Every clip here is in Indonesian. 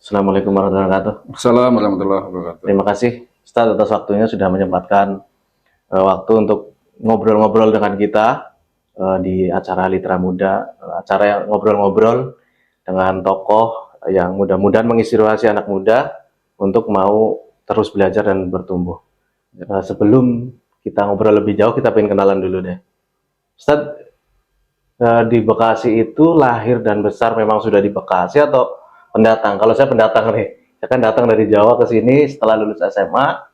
Assalamualaikum warahmatullahi wabarakatuh. Assalamualaikum warahmatullahi wabarakatuh. Terima kasih Ustadz atas waktunya sudah menyempatkan waktu untuk ngobrol-ngobrol dengan kita di acara Litra Muda, acara yang ngobrol-ngobrol dengan tokoh yang mudah-mudahan menginspirasi anak muda untuk mau terus belajar dan bertumbuh. Sebelum kita ngobrol lebih jauh, kita pengen kenalan dulu deh. Ustadz, di Bekasi itu lahir dan besar memang sudah di Bekasi atau pendatang? Kalau saya pendatang nih, saya kan datang dari Jawa ke sini setelah lulus SMA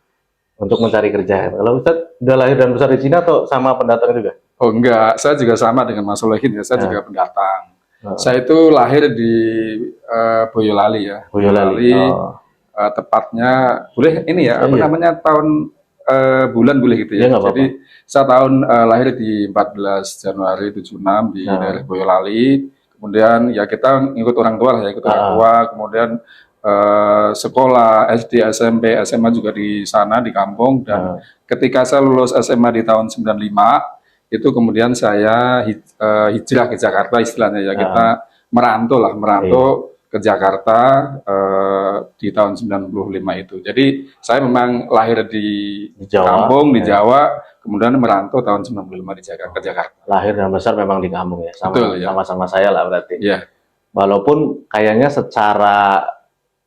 untuk mencari kerja. Kalau Ustadz udah lahir dan besar di sini atau sama pendatang juga? Oh enggak, saya juga sama dengan Mas Solehin ya, saya juga pendatang. Saya itu lahir di Boyolali ya. Boyolali. Tepatnya boleh ini ya, apa namanya tahun bulan boleh gitu ya. Iya, Jadi saya tahun lahir di 14 Januari 76 di daerah Boyolali. Kemudian ya kita ngikut orang tua lah ya, ikut orang tua. Kemudian sekolah SD, SMP, SMA juga di sana di kampung. Dan ketika saya lulus SMA di tahun 95, itu kemudian saya hijrah ke Jakarta istilahnya ya. Kita merantau ke Jakarta di tahun 95 itu. Jadi saya memang lahir di Jawa, kampung di Jawa, kemudian merantau tahun 95 di Jakarta, ke Jakarta. Lahir dan besar memang di kampung ya, sama-sama ya. saya lah berarti. Ya. Walaupun kayaknya secara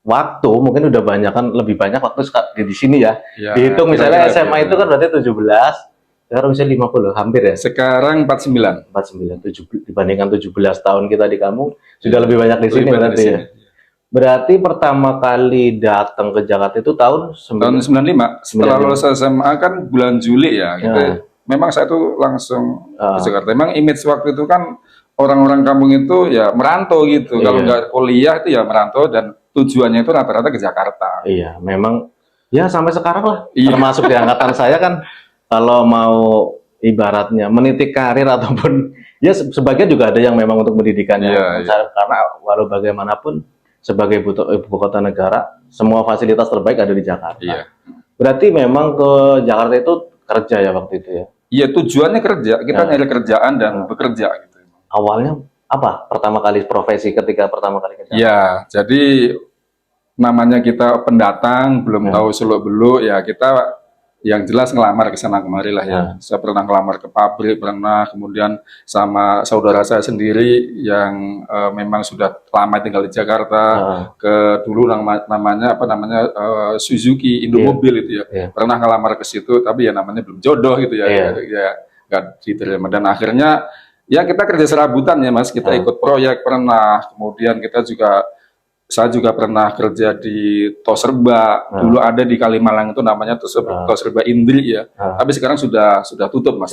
waktu mungkin udah banyak kan, lebih banyak waktu di sini ya. Dihitung misalnya SMA itu kan berarti 17, sekarang bisa 50 hampir ya. Sekarang 49 dibandingkan 17 tahun kita di kampung, sudah lebih banyak di sini berarti ya. Berarti pertama kali datang ke Jakarta itu tahun 95. Setelah lulus SMA kan bulan Juli ya. Gitu. Memang saya tuh langsung ke Jakarta. Memang image waktu itu kan orang-orang kampung itu ya merantau gitu. Kalau nggak kuliah itu ya merantau, dan tujuannya itu rata-rata ke Jakarta. Iya, memang ya sampai sekarang lah. Termasuk di angkatan saya kan, kalau mau ibaratnya menitik karir ataupun ya sebagian juga ada yang memang untuk pendidikannya. Karena walau bagaimanapun sebagai ibu kota negara, semua fasilitas terbaik ada di Jakarta. Berarti memang ke Jakarta itu kerja ya waktu itu ya? Iya, tujuannya kerja. Kita nyari kerjaan dan bekerja gitu. Awalnya apa? Pertama kali profesi ketika pertama kali kerja? Ya, jadi namanya kita pendatang, belum tahu seluk-beluk ya, kita yang jelas ngelamar ke sana kemari lah ya. Saya pernah ngelamar ke pabrik, pernah, kemudian sama saudara saya sendiri yang memang sudah lama tinggal di Jakarta, ke dulu namanya Suzuki Indomobil itu ya. Pernah ngelamar ke situ, tapi ya namanya belum jodoh gitu ya. Ya nggak diterima, dan akhirnya ya kita kerja serabutan ya Mas, kita ikut proyek pernah, kemudian saya juga pernah kerja di Toserba. Dulu ada di Kalimalang itu namanya Toserba Indri ya. Tapi sekarang sudah tutup Mas,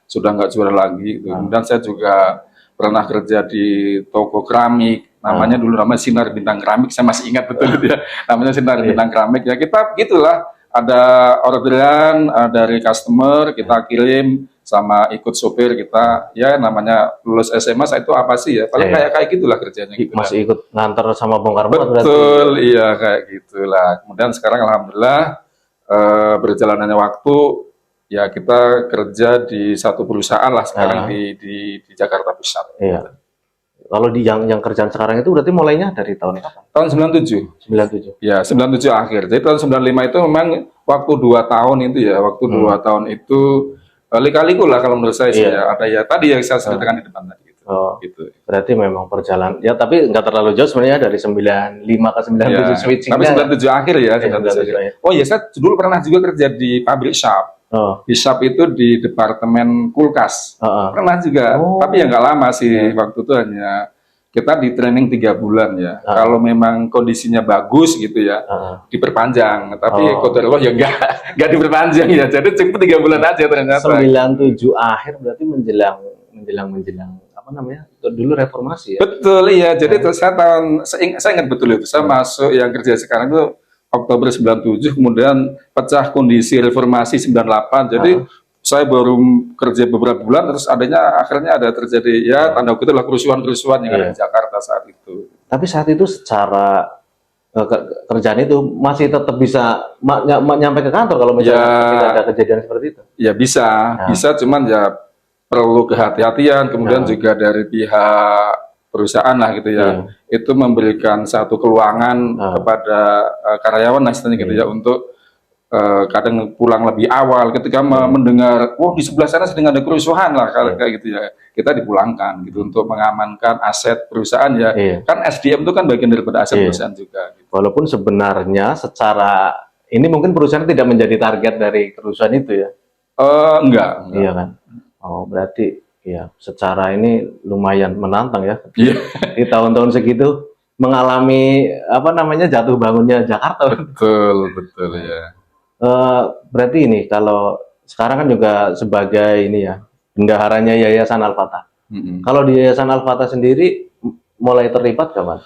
sudah nggak juara lagi gitu. Dan saya juga pernah kerja di toko keramik. Namanya dulu Sinar Bintang Keramik. Saya masih ingat betul itu ya. Namanya Sinar Bintang Keramik ya. Kita gitulah, ada orderan dari customer, kita kirim sama ikut sopir kita, ya namanya lulus SMA saya itu apa sih ya, paling kayak gitulah kerjanya gitu. Masih ikut nganter sama bongkar muat berarti. Betul, iya kayak gitulah. Kemudian sekarang alhamdulillah berjalannya waktu ya kita kerja di satu perusahaan lah sekarang di Jakarta Pusat. Iya. Kalau di yang kerjaan sekarang itu berarti mulainya dari tahun kapan? Tahun 97. 97. Ya, 97 akhir. Jadi tahun 95 itu memang waktu 2 tahun itu ya, waktu 2 tahun itu kali-kaliku lah kalau menurut saya sih ya. Ada ya tadi yang saya ceritakan di depan tadi gitu. Gitu. Berarti memang perjalanan ya, tapi nggak terlalu jauh sebenarnya dari 95 ke 97 switching. Tapi 97 akhir ya. 97. Oh iya, saya dulu pernah juga kerja di pabrik shop. Di shop itu di departemen kulkas. Pernah juga. Tapi ya nggak lama sih, waktu itu hanya kita di training 3 bulan ya. Kalau memang kondisinya bagus gitu ya, diperpanjang. Tapi qadarullah ya nggak diperpanjang ya. Jadi cukup 3 bulan aja ternyata. 97 akhir berarti menjelang apa namanya? Dulu reformasi ya. Betul iya. Jadi saya ingat betul itu. Saya masuk yang kerja sekarang itu Oktober 97, kemudian pecah kondisi reformasi 98. Jadi saya baru kerja beberapa bulan, terus akhirnya ada terjadi ya tanda kutip lah kerusuhan yang ada di Jakarta saat itu. Tapi saat itu secara kerjaan itu masih tetap bisa nyampe ke kantor kalau misalnya tidak ada kejadian seperti itu? Ya bisa, cuman ya perlu kehati-hatian, kemudian juga dari pihak perusahaan lah gitu ya, itu memberikan satu keluangan kepada karyawan lah istilahnya gitu ya, untuk kadang pulang lebih awal ketika mendengar, di sebelah sana sedang ada kerusuhan lah kayak gitu ya, kita dipulangkan gitu untuk mengamankan aset perusahaan ya. Kan SDM itu kan bagian daripada aset perusahaan juga. Gitu. Walaupun sebenarnya secara ini mungkin perusahaan tidak menjadi target dari kerusuhan itu ya? Enggak. Iya kan? Oh berarti ya secara ini lumayan menantang ya. Di tahun-tahun segitu mengalami apa namanya jatuh bangunnya Jakarta. Betul ya. Berarti ini kalau sekarang kan juga sebagai ini ya bendaharanya Yayasan Al-Fatah. Kalau di Yayasan Al-Fatah sendiri mulai terlibat kapan?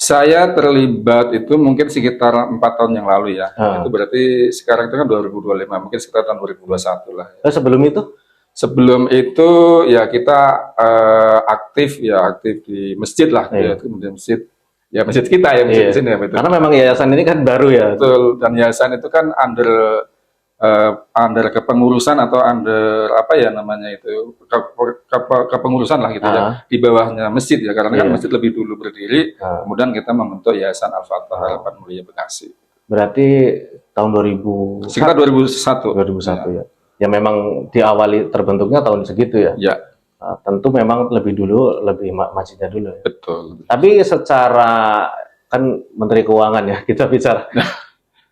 Saya terlibat itu mungkin sekitar 4 tahun yang lalu ya. Itu berarti sekarang itu kan 2025, mungkin sekitar tahun 2021 lah. Sebelum itu? Sebelum itu ya kita aktif di masjid lah, ya, kemudian masjid. Ya masjid kita ya, masjid di sini ya, betul. Karena memang yayasan ini kan baru ya. Betul, dan yayasan itu kan under kepengurusan atau under apa ya namanya itu, kepengurusan lah gitu ya, di bawahnya masjid ya, karena kan masjid lebih dulu berdiri, kemudian kita membentuk Yayasan Al-Fatah Harapan Mulia Bekasi. Berarti tahun 2000 sekitar 2001 ya. Ya memang diawali terbentuknya tahun segitu ya. Ya. Tentu memang lebih dulu, lebih masjidnya dulu ya. Betul. Tapi secara kan Menteri Keuangan ya kita bicara.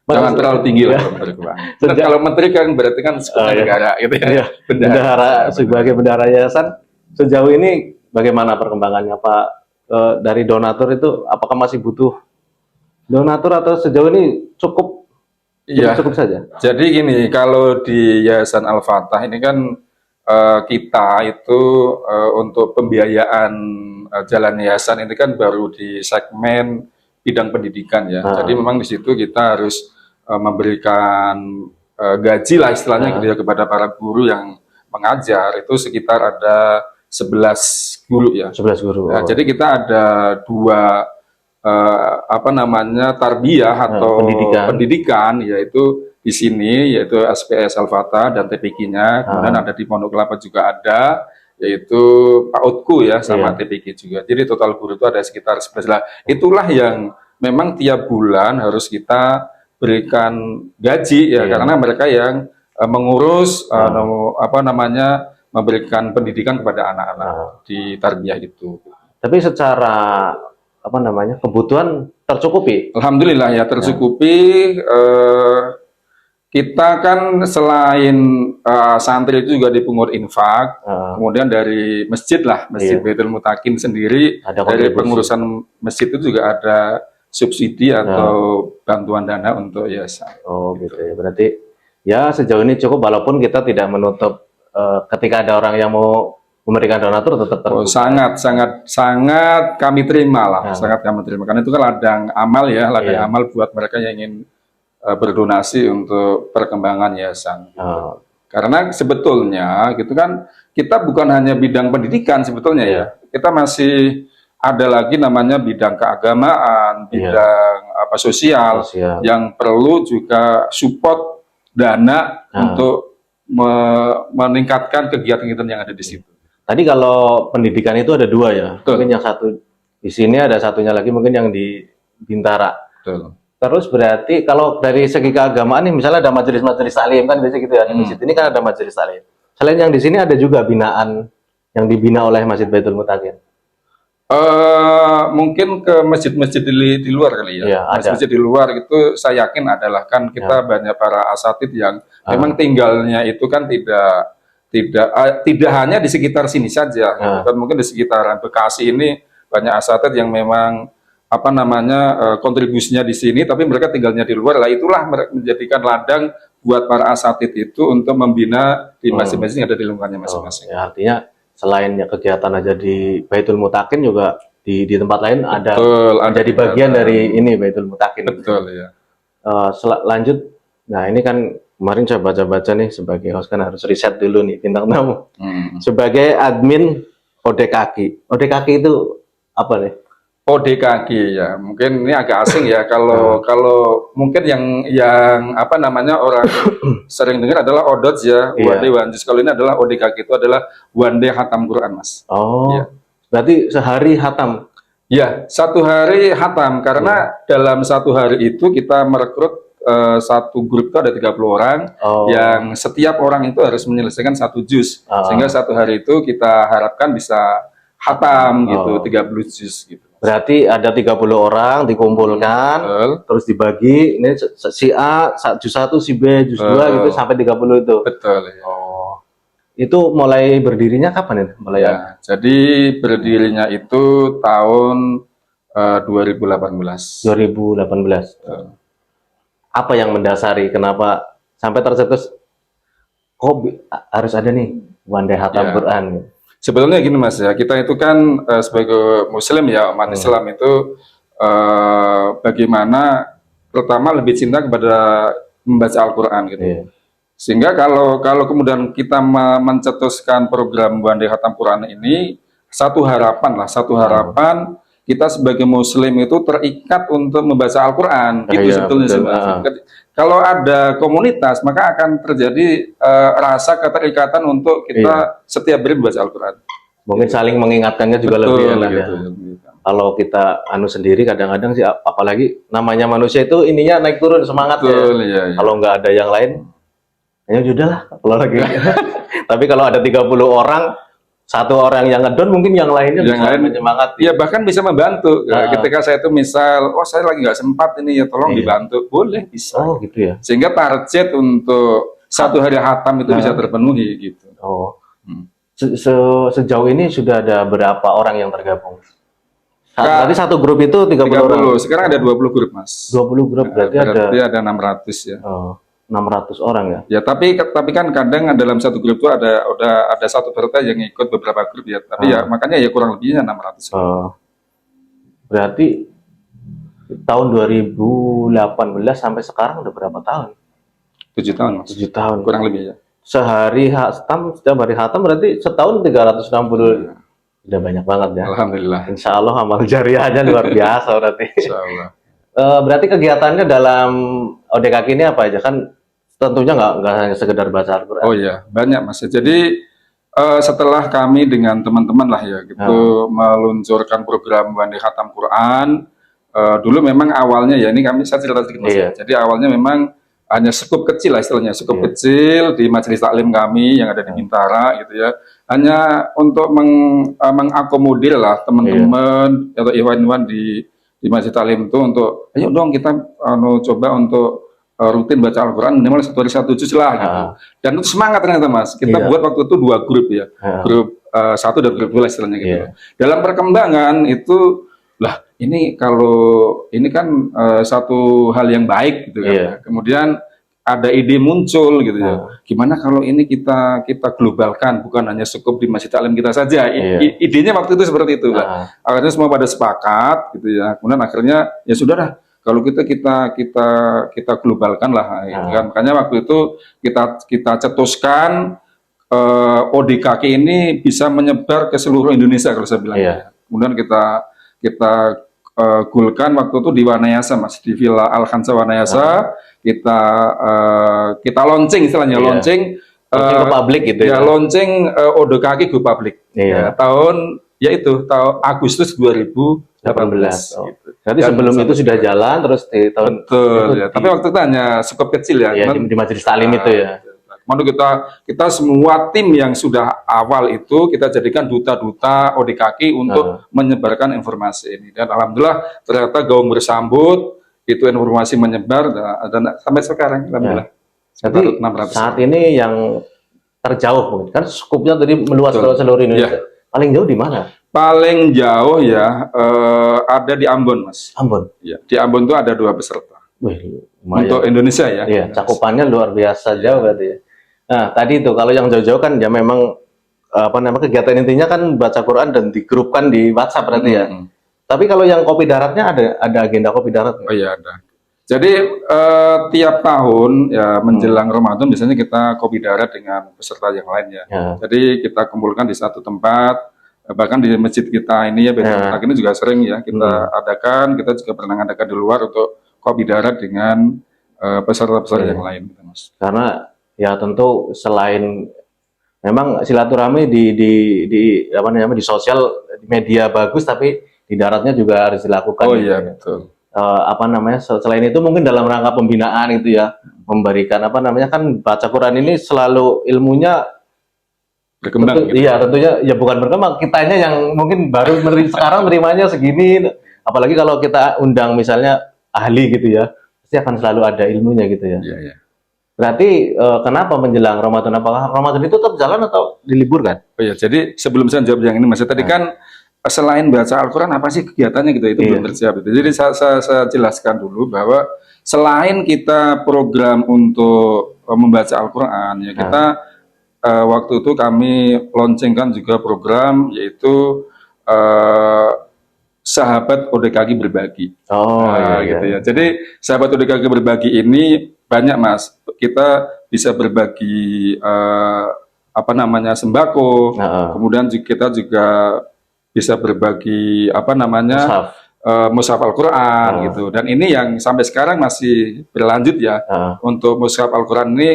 Jangan terlalu tinggi lah Menteri Keuangan. Kalau Menteri kan berarti kan negara gitu ya. Iya. Bendahara sebagai bendahara yayasan sejauh ini bagaimana perkembangannya Pak? Dari donatur itu apakah masih butuh donatur atau sejauh ini cukup saja? Jadi gini, kalau di Yayasan Al-Fatah ini kan kita itu untuk pembiayaan jalan yayasan ini kan baru di segmen bidang pendidikan ya. Jadi memang di situ kita harus memberikan gaji lah istilahnya gitu ya kepada para guru yang mengajar, itu sekitar ada 11 guru ya. 11 guru. Nah, jadi kita ada 2 apa namanya tarbiyah atau pendidikan yaitu di sini, yaitu SPS Al-Fatah dan TPQ-nya, kemudian ada di Pondok Kelapa juga ada, yaitu PAUDku ya, sama TPQ juga. Jadi total guru itu ada sekitar 11 lah. Itulah yang memang tiap bulan harus kita berikan gaji ya, karena mereka yang mengurus apa namanya memberikan pendidikan kepada anak-anak di tarbiyah itu. Tapi secara apa namanya kebutuhan tercukupi? Alhamdulillah ya tercukupi. Kita kan selain santri itu juga dipungut infak, kemudian dari masjid lah, Masjid Baitul Mutakin sendiri, dari pengurusan masjid itu juga ada subsidi atau bantuan dana untuk yayasan. Oh gitu ya, berarti ya sejauh ini cukup, walaupun kita tidak menutup ketika ada orang yang mau memberikan donatur tetap terbuka. Sangat kami terima lah, sangat kami terima, karena itu kan ladang amal ya, ladang amal buat mereka yang ingin berdonasi untuk perkembangan yayasan. Karena sebetulnya gitu kan kita bukan hanya bidang pendidikan sebetulnya ya, kita masih ada lagi namanya bidang keagamaan, bidang sosial yang perlu juga support dana untuk meningkatkan kegiatan-kegiatan yang ada di situ. Tadi kalau pendidikan itu ada 2 ya, mungkin yang satu di sini, ada satunya lagi mungkin yang di Bintara. Betul. Terus berarti kalau dari segi keagamaan nih, misalnya ada majelis-majelis taklim kan biasanya gitu ya, di masjid ini kan ada majelis taklim. Selain yang di sini ada juga binaan yang dibina oleh Masjid Baitul Mutakin. Mungkin ke masjid-masjid di luar kali ya. Masjid di luar itu saya yakin adalah kan kita banyak para asatid yang memang tinggalnya itu kan tidak hanya di sekitar sini saja, kan mungkin di sekitaran Bekasi ini banyak asatid yang memang apa namanya kontribusinya di sini, tapi mereka tinggalnya di luar. Lah itulah menjadikan ladang buat para asatid itu untuk membina di masing-masing yang ada di lingkungannya masing-masing. Ya, artinya selain kegiatan aja di Baitul Mutakin juga di tempat lain ada jadi bagian dari ini Baitul Mutakin. Betul ya. Lanjut, nah ini kan kemarin saya baca-baca nih, sebagai host kan harus riset dulu nih bintang tamu. Sebagai admin ODKK. ODKK itu apa nih? ODKK ya, mungkin ini agak asing ya. Kalau mungkin yang apa namanya orang sering dengar adalah ODOTS ya, One Day One Juz. Kalau ini adalah ODKK, itu adalah One Day Khatam Quran, Mas. Oh. Ya. Berarti sehari hatam. Ya, satu hari hatam karena dalam satu hari itu kita merekrut satu grup itu ada 30 orang Oh. yang setiap orang itu harus menyelesaikan satu juz. Sehingga satu hari itu kita harapkan bisa hatam gitu, 30 juz gitu. Berarti ada 30 orang dikumpulkan, terus dibagi, ini si A, juz 1, si B, juz 2 gitu sampai 30 itu. Betul ya. Oh. Itu mulai berdirinya kapan itu? Mulai ya, jadi berdirinya itu tahun 2018. 2018. Apa yang mendasari kenapa sampai tercetus kok harus ada nih Wandai Hatam Quran? Sebetulnya gini Mas ya, kita itu kan sebagai Muslim ya, umat Islam itu bagaimana pertama lebih cinta kepada membaca Al-Quran gitu. Sehingga kalau kemudian kita mencetuskan program Wandai Hatam Quran ini, satu harapan kita sebagai Muslim itu terikat untuk membaca Al-Quran. Itu sebetulnya sebenarnya. Kalau ada komunitas, maka akan terjadi rasa keterikatan untuk kita setiap hari membaca Al-Quran. Mungkin saling mengingatkannya juga lebih enak gitu. Kalau kita sendiri kadang-kadang sih, apalagi namanya manusia itu ininya naik turun semangatnya. Kalau nggak ada yang lain, ya udahlah kalau lagi. Tapi kalau ada 30 orang, satu orang yang ngedon, mungkin yang lainnya bisa menyemangati. Ya bahkan bisa membantu. Ketika saya itu misal, saya lagi nggak sempat ini ya, tolong dibantu, boleh bisa. Oh gitu ya. Sehingga target untuk satu hari hatam itu bisa terpenuhi gitu. Oh. Sejauh ini sudah ada berapa orang yang tergabung? Berarti satu grup itu 30 orang. Sekarang ada 20 grup Mas. 20 grup berarti ada 600 ya. 600 orang ya. Ya tapi kan kadang dalam satu grup itu ada satu peserta yang ikut beberapa grup ya. Tapi ya makanya ya kurang lebihnya 600. Berarti tahun 2018 sampai sekarang udah berapa tahun? 7 tahun Mas. 7 tahun. Kurang lebih ya. Sehari hatam, setiap hari hatam berarti setahun 360. Udah banyak banget ya. Alhamdulillah. Insya Allah amal jariahnya luar biasa berarti. Insya Allah. Berarti kegiatannya dalam ODKK ini apa aja? Kan tentunya nggak hanya sekedar baca Al-Quran. Oh iya, banyak Mas. Jadi setelah kami dengan teman-teman lah ya gitu meluncurkan program Wandai Hatam Quran, dulu memang awalnya ya ini saya cerita sedikit Mas. Jadi awalnya memang hanya skup kecil lah istilahnya, skup kecil di majelis taklim kami yang ada di Bintara gitu ya. Hanya untuk mengakomodir lah teman-teman atau ikhwan-ikhwan di majelis taklim itu untuk ayo dong kita coba untuk rutin baca Al-Quran minimal satu hari 1 juz lah gitu. Dan itu semangat ternyata Mas. Kita buat waktu itu 2 grup ya. Grup 1 dan grup 2 istilahnya gitu. Dalam perkembangan itu lah ini kan satu hal yang baik gitu kan. Kemudian ada ide muncul gitu ya. Gimana kalau ini kita globalkan, bukan hanya cukup di masjid taklim kita saja. Idenya waktu itu seperti itu lah. Akhirnya semua pada sepakat gitu ya. Kemudian akhirnya ya sudah dah. Kalau kita globalkan lah, gitu kan. Makanya waktu itu kita cetuskan ODKK ini bisa menyebar ke seluruh Indonesia kalau saya bilang. Kemudian kita goalkan waktu itu di Wanayasa Mas, di Villa Al-Khansa Wanayasa. Kita launching istilahnya, launching ke publik gitu ya. Launching ODKK go public. Tahun Agustus 2018. Gitu. Berarti sebelum itu sudah jalan terus di tahun betul ya. Tapi waktu itu hanya skup kecil ya. Di majelis taklim itu ya. Kemudian kita semua tim yang sudah awal itu kita jadikan duta-duta ODKK untuk menyebarkan informasi ini. Dan alhamdulillah ternyata gaung bersambut, itu informasi menyebar dan sampai sekarang alhamdulillah. Jadi saat ini yang terjauh mungkin kan skupnya tadi meluas ke seluruh Indonesia. Paling jauh di mana? Paling jauh ya ada di Ambon Mas. Ambon. Ya, di Ambon itu ada 2 peserta. Untuk Indonesia ya. Iya, cakupannya luar biasa jauh berarti ya. Nah, tadi itu kalau yang jauh-jauh kan ya memang kegiatan intinya kan baca Quran dan digrupkan di WhatsApp berarti ya. Tapi kalau yang kopi daratnya ada agenda kopi darat? Oh iya ada. Jadi tiap tahun ya menjelang Ramadan biasanya kita kopi darat dengan peserta yang lainnya. Jadi kita kumpulkan di satu tempat. Bahkan di masjid kita ini ya, ini juga sering ya kita adakan, kita juga pernah adakan di luar untuk kopi darat dengan peserta-peserta yang lain gitu, Mas. Karena ya tentu selain Memang silaturahmi di apa namanya di sosial media bagus, tapi di daratnya juga harus dilakukan. Oh gitu iya, ya. betul. Apa namanya selain itu mungkin dalam rangka pembinaan itu ya, memberikan apa namanya, kan baca Quran ini selalu ilmunya Berkembang gitu. iya tentunya ya, bukan berkembang, kitanya yang mungkin baru sekarang nerimanya segini, apalagi kalau kita undang misalnya ahli gitu ya, pasti akan selalu ada ilmunya gitu ya. Iya, iya. Berarti kenapa menjelang Ramadan, apakah Ramadan itu tetap jalan atau diliburkan? Oh iya, jadi sebelum saya jawab yang ini Mas, tadi kan selain baca Al-Quran apa sih kegiatannya gitu, itu Iya. belum terjawab. Jadi saya jelaskan dulu bahwa selain kita program untuk membaca Al-Quran, ya kita waktu itu kami launchingkan juga program yaitu sahabat ODKG berbagi. Oh iya, Gitu iya. ya. Jadi sahabat ODKG berbagi ini banyak Mas. Kita bisa berbagi apa namanya sembako. Heeh. Kemudian kita juga bisa berbagi apa namanya Mushaf. mushaf Al-Quran gitu. Dan ini yang sampai sekarang masih berlanjut ya. Heeh. Untuk mushaf Al-Quran ini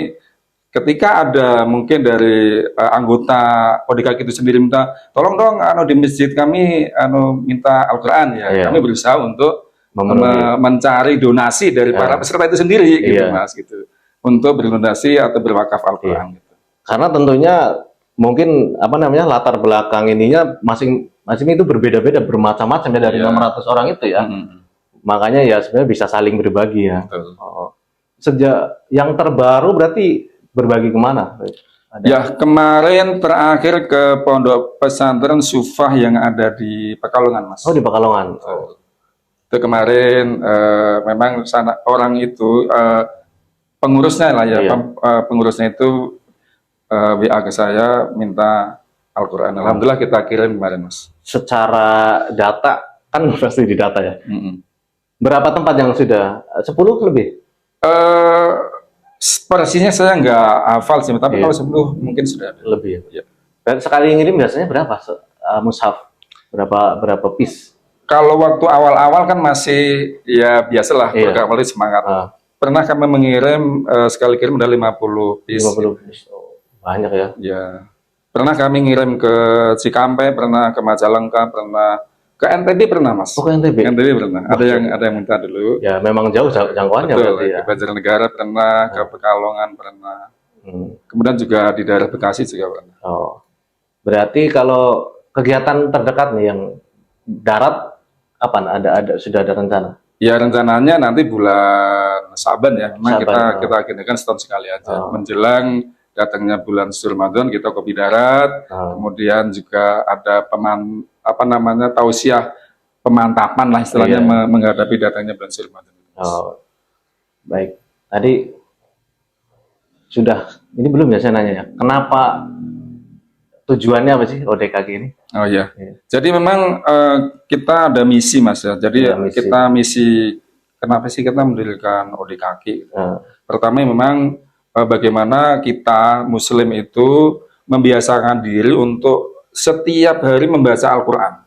ketika ada mungkin dari anggota ODKG itu sendiri minta, tolong dong di masjid kami minta Al-Quran ya. Iya. Kami berusaha untuk Memenuhi. mencari donasi dari para peserta itu sendiri gitu Iya. Mas gitu. Untuk berdonasi atau berwakaf Al-Quran gitu. Karena tentunya mungkin apa namanya latar belakang ininya masing-masing itu berbeda-beda, bermacam-macam ya, dari Iya. 600 orang itu ya. Makanya ya sebenarnya bisa saling berbagi ya. Betul. Sejak yang terbaru berarti berbagi kemana? Ada. Ya kemarin terakhir ke Pondok Pesantren Sufah yang ada di Pekalongan Mas. Oh, di Pekalongan. Itu kemarin memang sana orang itu pengurusnya lah ya, Iya. pengurusnya itu WA ke saya minta Al-Quran. Alhamdulillah kita kirim kemarin Mas. Secara data kan pasti di data ya. Mm-mm. Berapa tempat yang sudah? 10 lebih? Persisnya saya nggak hafal sih, tapi Iya. kalau 10 mungkin sudah ada. Lebih. Iya. Dan sekali ngirim biasanya berapa mushaf? Berapa piece? Kalau waktu awal-awal kan masih ya biasalah, Iya. program awalnya semangat. Ah. Pernah kami mengirim sekali kirim ada 50 piece. 50 piece. Oh, banyak ya. Ya. Pernah kami ngirim ke Cikampek, pernah ke Majalengka, pernah ke NTB pernah Mas. Oh, ke NTB? NTB pernah. Ada yang minta dulu. Ya memang jauh jangkauannya Betul. berarti ya. Ke Banjarnegara pernah, ke Pekalongan pernah. Kemudian juga di daerah Bekasi juga pernah. Oh. Berarti kalau kegiatan terdekat nih yang darat apa? Ada sudah ada rencana? Ya rencananya nanti bulan Saban ya. Memang Saban, kita agendakan setahun sekali aja. Menjelang datangnya bulan suci Ramadan kita kopi darat. Kemudian juga ada tausiah pemantapan lah istilahnya menghadapi datangnya bulan suci Ramadan. Oh. Baik. Tadi sudah ini belum ya saya nanya ya. Kenapa tujuannya apa sih ODKG ini? Oh iya. Jadi memang kita ada misi Mas ya. Jadi kita misi kenapa sih kita mendirikan ODKG? Pertama memang bagaimana kita Muslim itu membiasakan diri untuk setiap hari membaca Al-Quran.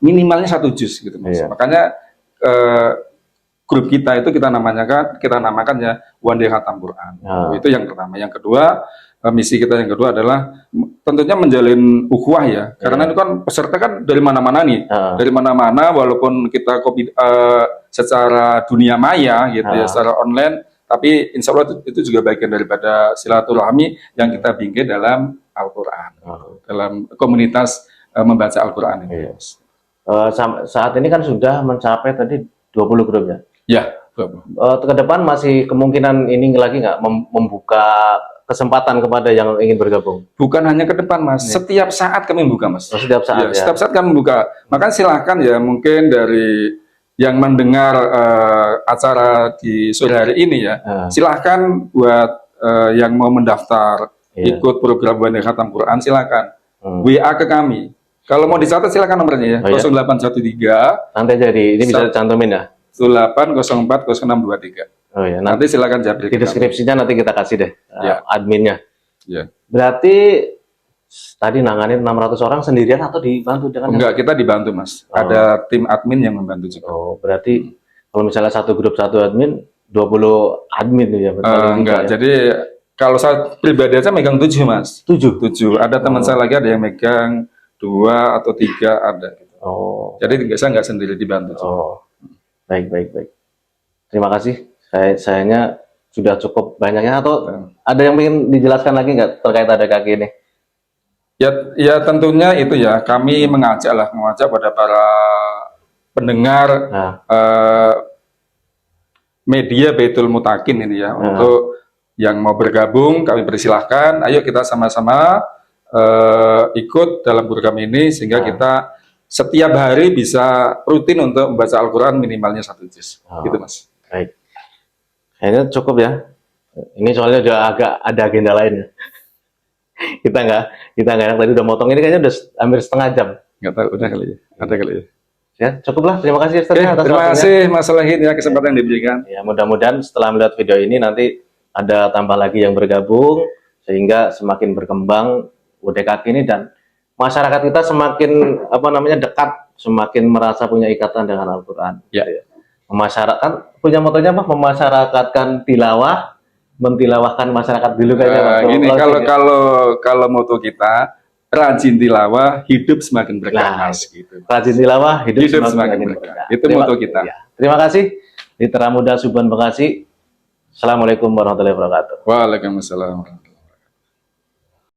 Minimalnya 1 juz gitu Mas. Makanya grup kita itu kita namakan ya One Day Khatam Quran. Itu yang pertama. Yang kedua, misi kita yang kedua adalah tentunya menjalin ukhuwah ya. Karena itu kan peserta kan dari mana-mana nih. Dari mana-mana walaupun kita secara dunia maya gitu ya, secara online, tapi insya Allah itu juga bagian daripada silaturahmi yang kita bingkai dalam Al-Quran. Dalam komunitas membaca Al-Quran ini. Saat ini kan sudah mencapai tadi 20 grup ya? Ya. Ke depan masih kemungkinan ini lagi nggak membuka kesempatan kepada yang ingin bergabung? Bukan hanya ke depan Mas, setiap saat kami membuka Mas. Setiap saat ya? Setiap saat kami membuka. Maka silahkan ya mungkin dari yang mendengar acara di sore hari ini ya, silahkan buat yang mau mendaftar ikut program One Day Khatam Quran silahkan WA ke kami. Kalau mau dicatat silahkan nomornya ya, 0813. Nanti jadi ini bisa cantumin ya? 08040623. Oh ya, nanti silakan japri. Di deskripsinya nanti kita kasih deh adminnya. Ya. Berarti tadi nanganin 600 orang sendirian atau dibantu dengan? Enggak, kita dibantu Mas. Ada tim admin yang membantu juga. Oh, berarti kalau misalnya satu grup satu admin, 20 admin ya? Enggak, jadi Kalau saya pribadi aja megang 7 Mas. 7. 7. Ada teman saya lagi ada yang megang 2 atau 3 ada. Oh. Jadi saya nggak sendiri, dibantu. Oh. Baik, baik, baik. Terima kasih. Sayanya sudah cukup banyaknya, atau ada yang ingin dijelaskan lagi nggak terkait ada kaki ini? Ya tentunya itu ya, kami mengajak pada para pendengar Nah, media Baitul Mutakin ini ya, untuk yang mau bergabung kami persilahkan. Ayo kita sama-sama ikut dalam program ini sehingga kita setiap hari bisa rutin untuk membaca Al-Quran minimalnya 1 juz. Gitu Mas. baik. Kayaknya cukup ya. Ini soalnya udah agak ada agenda lain ya. kita nggak enak, tadi udah motong ini, kayaknya udah hampir setengah jam. Nggak tahu, udah kali ya. Ada kali ya. Ya, cukuplah. Terima kasih Ustaz Oke, atas terima waktunya. kasih Mas Salahin ya, kesempatan yang diberikan. Ya, mudah-mudahan setelah melihat video ini nanti ada tambah lagi yang bergabung sehingga semakin berkembang UDKK ini, dan masyarakat kita semakin dekat, semakin merasa punya ikatan dengan Al-Qur'an. Ya. Masyarakat punya motonya apa? Memasyarakatkan tilawah, mentilawahkan masyarakat dulu kayaknya Pak. Gini, kalau moto kita rajin tilawah, hidup semakin berkah, Mas, gitu. Rajin tilawah, hidup semakin berkah. Itu moto kita. Ya. Terima kasih. Litra Muda Subhan Bekasi. Assalamualaikum warahmatullahi wabarakatuh. Waalaikumsalam.